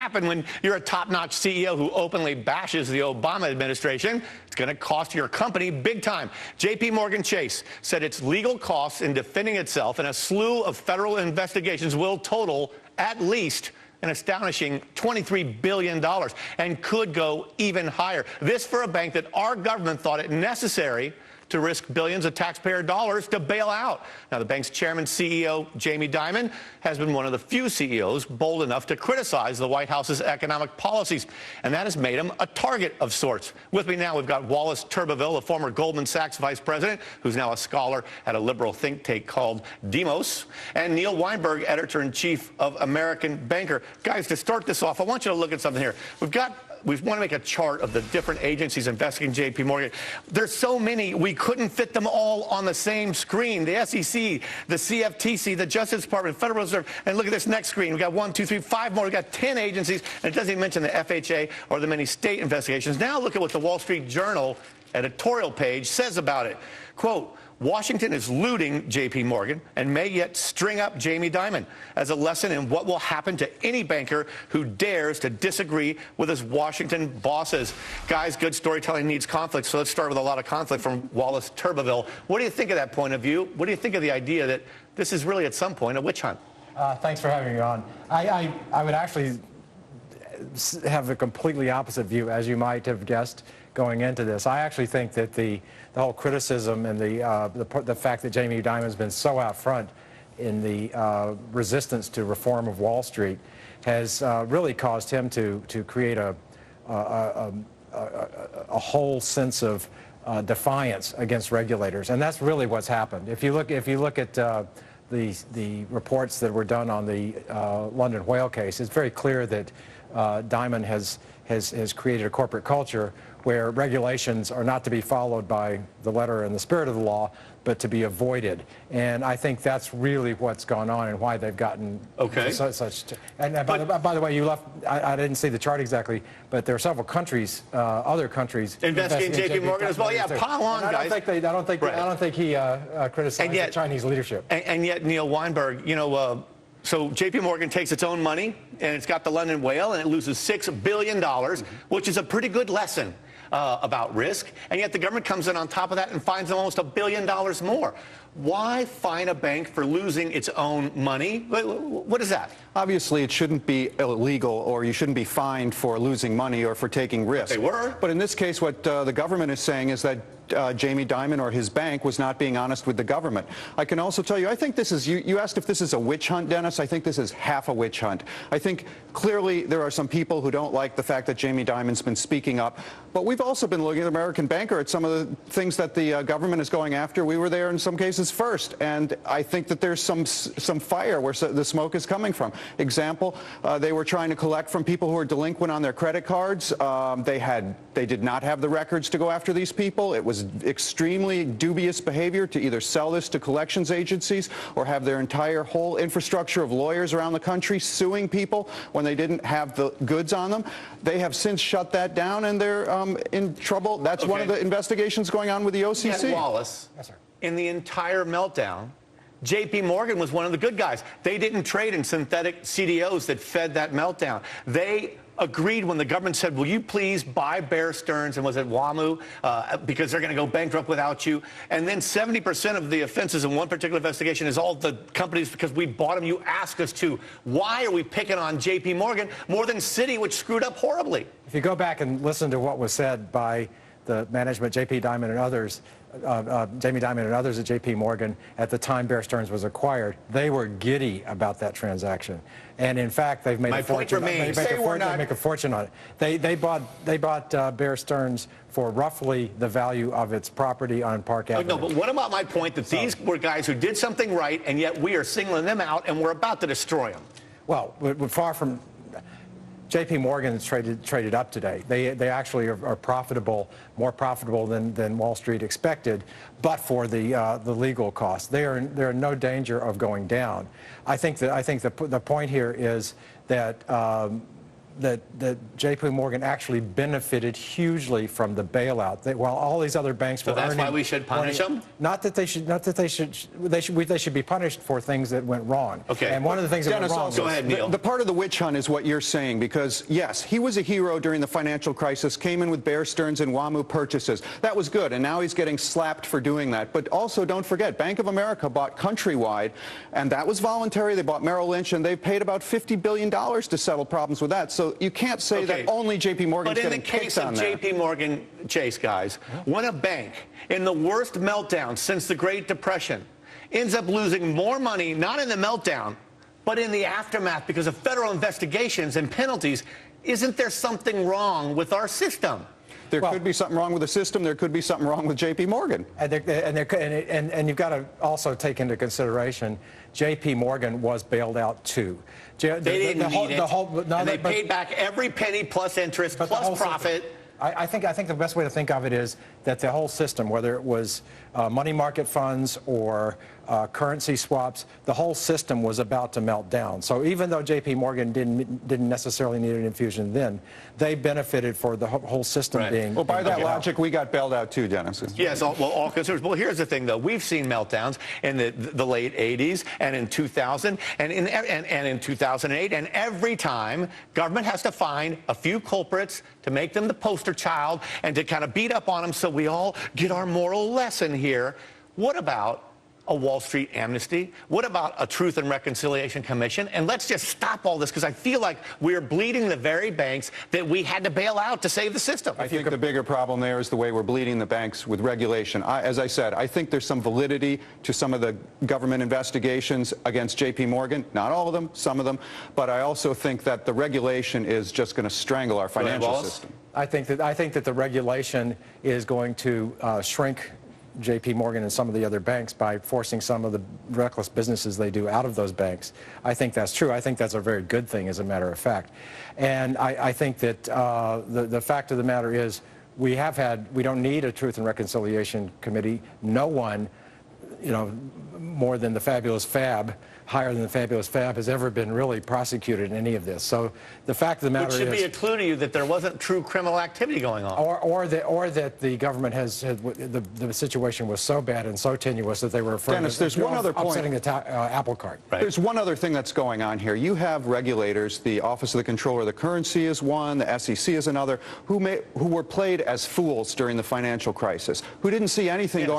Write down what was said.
happen when you're a top-notch CEO who openly bashes the Obama administration. It's going to cost your company big time. J.P. Morgan Chase said its legal costs in defending itself in a slew of federal investigations will total at least an astonishing $23 billion and could go even higher. This for a bank that our government thought it necessary to risk billions of taxpayer dollars to bail out. Now, the bank's chairman, CEO Jamie Dimon, has been one of the few CEOs bold enough to criticize the White House's economic policies, and that has made him a target of sorts. With me now, we've got Wallace Turbeville, a former Goldman Sachs vice president, who's now a scholar at a liberal think tank called Demos, and Neil Weinberg, editor-in-chief of American Banker. Guys, to start this off, I want you to look at something here. We want to make a chart of the different agencies investigating J.P. Morgan. There's so many, we couldn't fit them all on the same screen. The SEC, the CFTC, the Justice Department, Federal Reserve. And look at this next screen. We've got 1, 2, 3, 5 more. We've got 10 agencies. And it doesn't even mention the FHA or the many state investigations. Now look at what the Wall Street Journal editorial page says about it. Quote, Washington is looting J.P. Morgan and may yet string up Jamie Dimon as a lesson in what will happen to any banker who dares to disagree with his Washington bosses. Guys, good storytelling needs conflict, so let's start with a lot of conflict from Wallace Turbeville. What do you think of that point of view? What do you think of the idea that this is really at some point a witch hunt? Thanks for having me on. I would actually have a completely opposite view, as you might have guessed going into this. I actually think that the whole criticism and the fact that Jamie Dimon has been so out front in the resistance to reform of Wall Street has really caused him to create a whole sense of defiance against regulators, and that's really what's happened. If you look at the reports that were done on the London whale case, it's very clear that Dimon has created a corporate culture where regulations are not to be followed by the letter and the spirit of the law, but to be avoided. And I think that's really what's gone on and why they've gotten such. And by the way, you left. I didn't see the chart exactly, but there are several countries, other countries investigating J.P. Morgan as well. Yeah, pile on, guys. I don't think he criticized the Chinese leadership. And yet, Neil Weinberg, you know. So J.P. Morgan takes its own money, and it's got the London whale, and it loses $6 billion, which is a pretty good lesson about risk. And yet the government comes in on top of that and fines them almost $1 billion more. Why fine a bank for losing its own money? What is that? Obviously, it shouldn't be illegal, or you shouldn't be fined for losing money or for taking risk. They were. But in this case, what the government is saying is that Jamie Dimon or his bank was not being honest with the government. I can also tell you, I think this is, you asked if this is a witch hunt, Dennis. I think this is half a witch hunt. I think clearly there are some people who don't like the fact that Jamie Dimon's been speaking up. But we've also been looking at American Banker at some of the things that the government is going after. We were there in some cases first. And I think that there's some fire where the smoke is coming from. Example, they were trying to collect from people who are delinquent on their credit cards. They did not have the records to go after these people. It was extremely dubious behavior to either sell this to collections agencies or have their entire whole infrastructure of lawyers around the country suing people when they didn't have the goods on them. They have since shut that down, and they're in trouble. That's one of the investigations going on with the OCC. Yet, Wallace, yes, sir. In the entire meltdown, J.P. Morgan was one of the good guys. They didn't trade in synthetic CDOs that fed that meltdown. They agreed when the government said, will you please buy Bear Stearns, and was it WAMU, because they're going to go bankrupt without you. And then 70% of the offenses in one particular investigation is all the companies because we bought them, you asked us to. Why are we picking on J.P. Morgan more than Citi, which screwed up horribly? If you go back and listen to what was said by the management, J.P. Dimon and others, Jamie Dimon and others at J.P. Morgan at the time Bear Stearns was acquired, they were giddy about that transaction. And in fact, they've made a fortune. They make a fortune on it. They bought Bear Stearns for roughly the value of its property on Park Avenue. No, but what about my point that these were guys who did something right, and yet we are singling them out, and we're about to destroy them? Well, we're far from. J.P. Morgan is traded up today. They actually are profitable, more profitable than Wall Street expected, but for the legal costs, they're in no danger of going down. I think the point here is that J.P. Morgan actually benefited hugely from the bailout. While all these other banks were that's earning why we should punish them? Not that they should be punished for things that went wrong. Okay. And one of the things that Dennis, went wrong. Go ahead, Neil. The part of the witch hunt is what you're saying, because yes, he was a hero during the financial crisis, came in with Bear Stearns and WAMU purchases. That was good, and now he's getting slapped for doing that. But also, don't forget, Bank of America bought Countrywide, and that was voluntary. They bought Merrill Lynch, and they've paid about $50 billion to settle problems with that. So you can't say that only J.P. Morgan's getting kicked on that. But in the case of J.P. Morgan Chase, guys, when a bank in the worst meltdown since the Great Depression ends up losing more money, not in the meltdown, but in the aftermath because of federal investigations and penalties, isn't there something wrong with our system? There could be something wrong with the system. There could be something wrong with J.P. Morgan. And you've got to also take into consideration J.P. Morgan was bailed out too. They didn't need it. And they paid back every penny plus interest plus profit. I think the best way to think of it is that the whole system, whether it was money market funds or currency swaps, the whole system was about to melt down. So even though J.P. Morgan didn't necessarily need an infusion then, they benefited for the whole system being. Well, by that logic, we got bailed out too, Dennis. Yes, all consumers. Well, here's the thing, though. We've seen meltdowns in the late 80s and in 2000 and in 2008, and every time government has to find a few culprits to make them the poster child and to kind of beat up on them so we all get our moral lesson here. What about a Wall Street amnesty? What about a Truth and Reconciliation Commission? And let's just stop all this, because I feel like we're bleeding the very banks that we had to bail out to save the system. I think the bigger problem there is the way we're bleeding the banks with regulation. As I said, I think there's some validity to some of the government investigations against J.P. Morgan. Not all of them, some of them. But I also think that the regulation is just going to strangle our financial system. I think that the regulation is going to shrink J.P. Morgan and some of the other banks by forcing some of the reckless businesses they do out of those banks. I think that's true. I think that's a very good thing, as a matter of fact. And I think that the fact of the matter is we don't need a Truth and Reconciliation Committee. No one, more than the fabulous Fab, higher than the fabulous Fab, has ever been really prosecuted in any of this. So the fact of the matter is, which should be a clue to you that there wasn't true criminal activity going on, or that the government the situation was so bad and so tenuous that they were afraid Dennis, there's one other point. Upsetting the apple cart. Right. There's one other thing that's going on here. You have regulators, the Office of the Comptroller of the Currency is one, the SEC is another, who were played as fools during the financial crisis, who didn't see anything going